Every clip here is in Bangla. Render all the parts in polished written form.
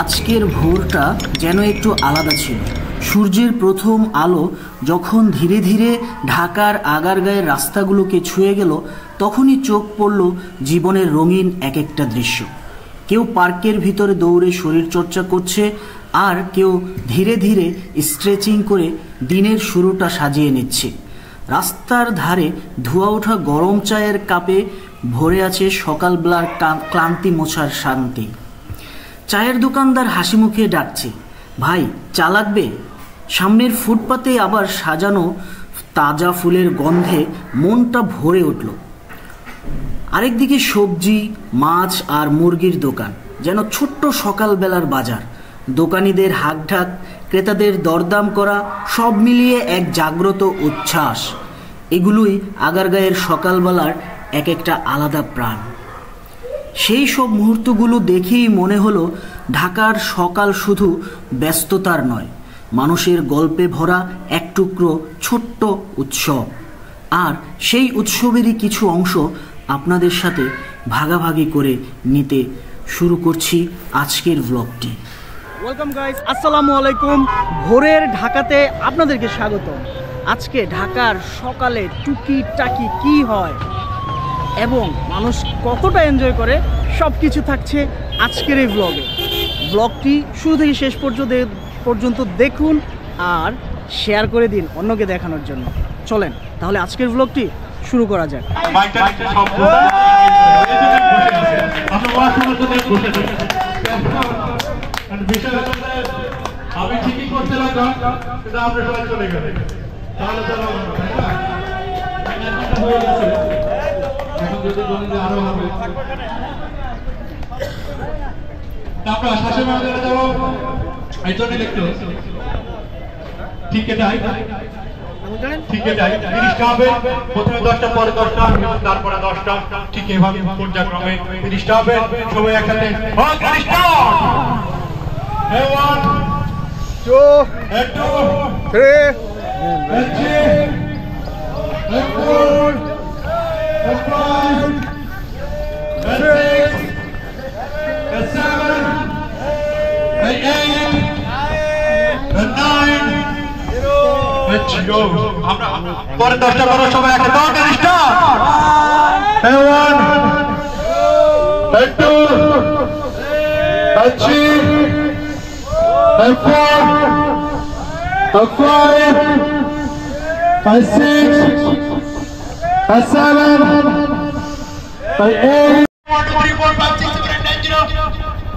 আজকের ভোরটা যেন একটু আলাদা ছিল। সূর্যের প্রথম আলো যখন ধীরে ধীরে ঢাকার আগারগাঁয়ের রাস্তাগুলোকে ছুঁয়ে গেল, তখনই চোখ পড়ল জীবনের রঙিন এক একটা দৃশ্য। কেউ পার্কের ভিতরে দৌড়ে শরীরচর্চা করছে, আর কেউ ধীরে ধীরে স্ট্রেচিং করে দিনের শুরুটা সাজিয়ে নিচ্ছে। রাস্তার ধারে ধোয়া ওঠা গরম চায়ের কাপে ভরে আছে সকালবেলার ক্লান্তি মোছার শান্তি। চায়ের দোকানদার হাসি মুখে ডাকছে, ভাই চা লাগবে? সামনের ফুটপাতে আবার সাজানো তাজা ফুলের গন্ধে মনটা ভরে উঠল। আরেকদিকে সবজি, মাছ আর মুরগির দোকান, যেন ছোট্ট সকালবেলার বাজার। দোকানিদের হাঁকঢাক, ক্রেতাদের দরদাম করা, সব মিলিয়ে এক জাগ্রত উচ্ছ্বাস। এগুলোই আগারগাঁয়ের সকালবেলার এক একটা আলাদা প্রাণ। সেই সব মুহূর্তগুলো দেখেই মনে হলো ঢাকার সকাল শুধু ব্যস্ততার নয়, মানুষের গল্পে ভরা এক টুকরো ছোট্ট উৎসব। আর সেই উৎসবেরই কিছু অংশ আপনাদের সাথে ভাগাভাগি করে নিতে শুরু করছি আজকের ব্লগটি। ওয়েলকাম গাইস, আসসালামু আলাইকুম। ভোরের ঢাকাতে আপনাদেরকে স্বাগত। আজকে ঢাকার সকালে টুকিটাকি কি হয় এবং মানুষ কতটা এনজয় করে, সব কিছু থাকছে আজকের এই ব্লগটি শুরু থেকে শেষ পর্যন্ত দেখুন আর শেয়ার করে দিন অন্যকে দেখানোর জন্য। চলেন তাহলে আজকের ব্লগটি শুরু করা যাক। আমি ঠিকই করতে লাগলাম, কিন্তু আমরা সবাই চলে গেলে তাহলে এখন যদি বলেন যে আরো হবে, আমরা শাসে মাঝে যাবো। এই জন্য দেখতে ঠিক এটাই তিরিশটা হবে, প্রথমে 10টা, পরে 10টা, তারপরে 10টা, ঠিক এভাবে পর্যায়ক্রমে 30টা হবে। সবাই একসাথে 1 2 3 4 5 6 7 8 9 আমরা পরে 10টা করো, সবাই একটা 30টা। 1 2 3 4 5 6 7 8 1 2 3 4 5 6 7 8 9 0।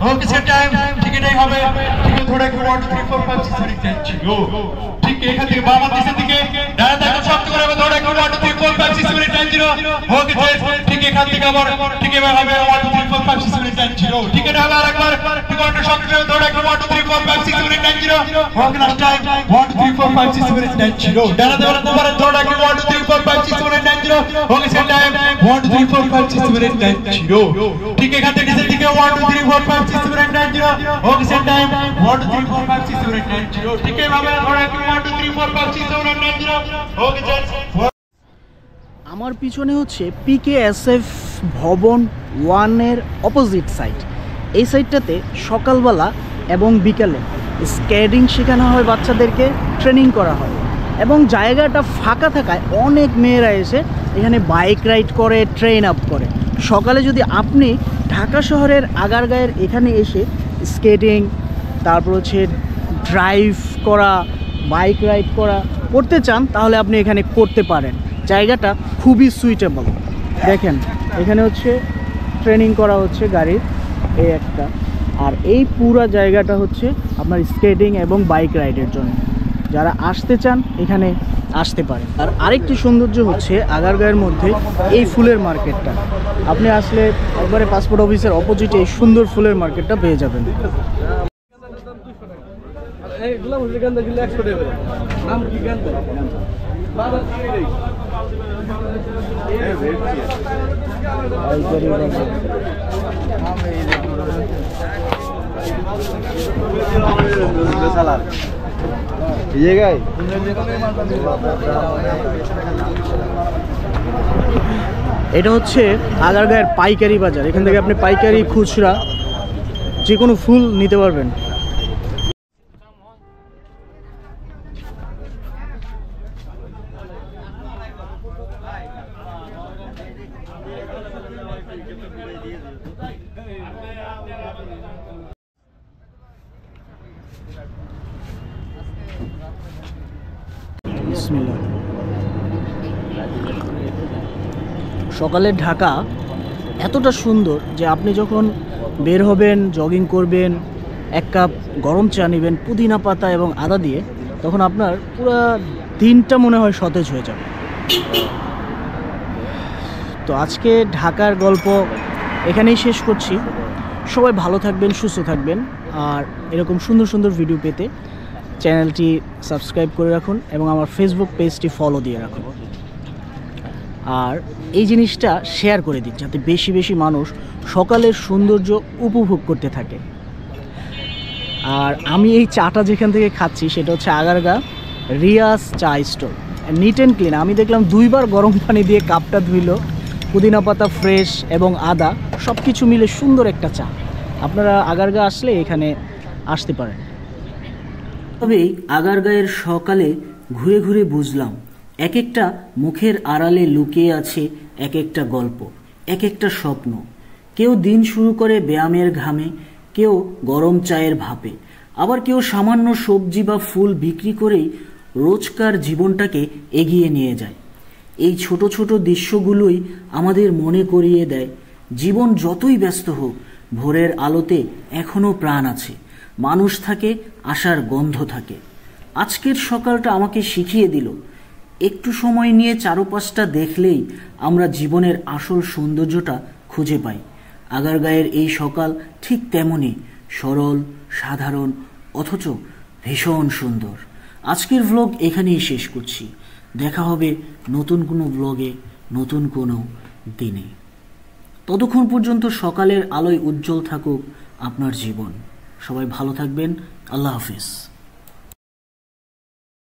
ओके सेट टाइम ठीक है, नहीं হবে ঠিক है। थोड़ा 1 2 3 4 5 6 7 8 9 0। ঠিক এখান থেকে বাবা দিকে দিকে ডান দিকে শক্ত করে ধরে 1 2 3 4 5 6 7 8 9 0। ওকে ঠিক এখান থেকে আবার ঠিক এভাবে হবে 1 2 3 4 5 6 7 8 9 0। ঠিক আছে, আবার একবার ঠিক ওটা শক্ত করে ধরে 1 2 3 4 5 6 7 8 9 0। Okay last time 1 2 3 4 5 6 7 8 9 0। ডান দিকে আবার ধরে 1 2 3 4 5 6 7 8 9 0। ওকে সেট টাইম 1 2 3 4 5 6 7 8 9 0। ঠিক এখান থেকে দিকে 1 2 3 4 5 6 7 8 9 0। ওকে সেট টাইম 1 2 3 4 5 6 7 8 9 0। ঠিক আছে, ভাবে ধরে 1 2 3 4 5 6 7 8 9 0। Okay sir. আমার পিছনে হচ্ছে PKSF ভবন 1 এর অপোজিট সাইড। এই সাইডটাতে সকালবেলা এবং বিকালে স্কেটিং শেখানো হয়, বাচ্চাদেরকে ট্রেনিং করা হয় এবং জায়গাটা ফাঁকা থাকায় অনেক মেয়েরা এসে এখানে বাইক রাইড করে, ট্রেন আপ করে। সকালে যদি আপনি ঢাকা শহরের আগারগাঁয়ের এখানে এসে স্কেটিং, তারপর হচ্ছে ড্রাইভ করা, বাইক রাইড করতে চান, তাহলে আপনি এখানে করতে পারেন। জায়গাটা খুবই সুইটেবল। দেখেন এখানে হচ্ছে ট্রেনিং করা হচ্ছে গাড়ির, এই একটা। আর এই পুরো জায়গাটা হচ্ছে আপনার স্কেটিং এবং বাইক রাইডের জন্য। যারা আসতে চান এখানে আসতে পারেন। আর আরেকটি সৌন্দর্য হচ্ছে আগারগাঁয়ের মধ্যে এই ফুলের মার্কেটটা। আপনি আসলে একবারে পাসপোর্ট অফিসের অপোজিটে এই সুন্দর ফুলের মার্কেটটা পেয়ে যাবেন। এটা হচ্ছে আগারগাঁয়ের পাইকারি বাজার। এখান থেকে আপনি পাইকারি, খুচরা যে কোনো ফুল নিতে পারবেন। বিসমিল্লাহ। সকালের ঢাকা এতটা সুন্দর যে আপনি যখন বের হবেন, জগিং করবেন, এক কাপ গরম চা নেবেন পুদিনা পাতা এবং আদা দিয়ে, তখন আপনার পুরো দিনটা মনে হয় সতেজ হয়ে যাবে। তো আজকে ঢাকার গল্প এখানেই শেষ করছি। সবাই ভালো থাকবেন, সুস্থ থাকবেন, আর এরকম সুন্দর সুন্দর ভিডিও পেতে চ্যানেলটি সাবস্ক্রাইব করে রাখুন এবং আমার ফেসবুক পেজটি ফলো দিয়ে রাখুন। আর এই জিনিসটা শেয়ার করে দিন যাতে বেশি বেশি মানুষ সকালের সৌন্দর্য উপভোগ করতে থাকে। আর আমি এই চাটা যেখান থেকে খাচ্ছি সেটা হচ্ছে আগারগা রিয়াজ চা স্টল, নিট অ্যান্ড ক্লিন। আমি দেখলাম 2 বার গরম পানি দিয়ে কাপটা ধুইল, পুদিনা পাতা ফ্রেশ এবং আদা সব কিছু মিলে সুন্দর একটা চা। আপনারা আগারগা আসলে এখানে আসতে পারেন। তবে আগারগাঁয়ের সকালে ঘুরে ঘুরে বুঝলাম এক একটা মুখের আড়ালে লুকিয়ে আছে এক একটা গল্প, এক একটা স্বপ্ন। কেউ দিন শুরু করে ব্যায়ামের ঘামে, কেউ গরম চায়ের ভাপে, আবার কেউ সামান্য সবজি বা ফুল বিক্রি করেই রোজকার জীবনটাকে এগিয়ে নিয়ে যায়। এই ছোট ছোট দৃশ্যগুলোই আমাদের মনে করিয়ে দেয় জীবন যতই ব্যস্ত হোক, ভোরের আলোতে এখনো প্রাণ আছে, মানুষ থাকে, আশার গন্ধ থাকে। আজকের সকালটা আমাকে শিখিয়ে দিল একটু সময় নিয়ে চারপাশটা দেখলেই আমরা জীবনের আসল সৌন্দর্যটা খুঁজে পাই। আগারগাঁয়ের এই সকাল ঠিক তেমনই সরল, সাধারণ, অথচ ভীষণ সুন্দর। আজকের ভ্লগ এখানেই শেষ করছি। দেখা হবে নতুন কোনো ব্লগে, নতুন কোনো দিনে। ততক্ষণ পর্যন্ত সকালের আলোয় উজ্জ্বল থাকুক আপনার জীবন। সবাই ভালো থাকবেন। আল্লাহ হাফিজ।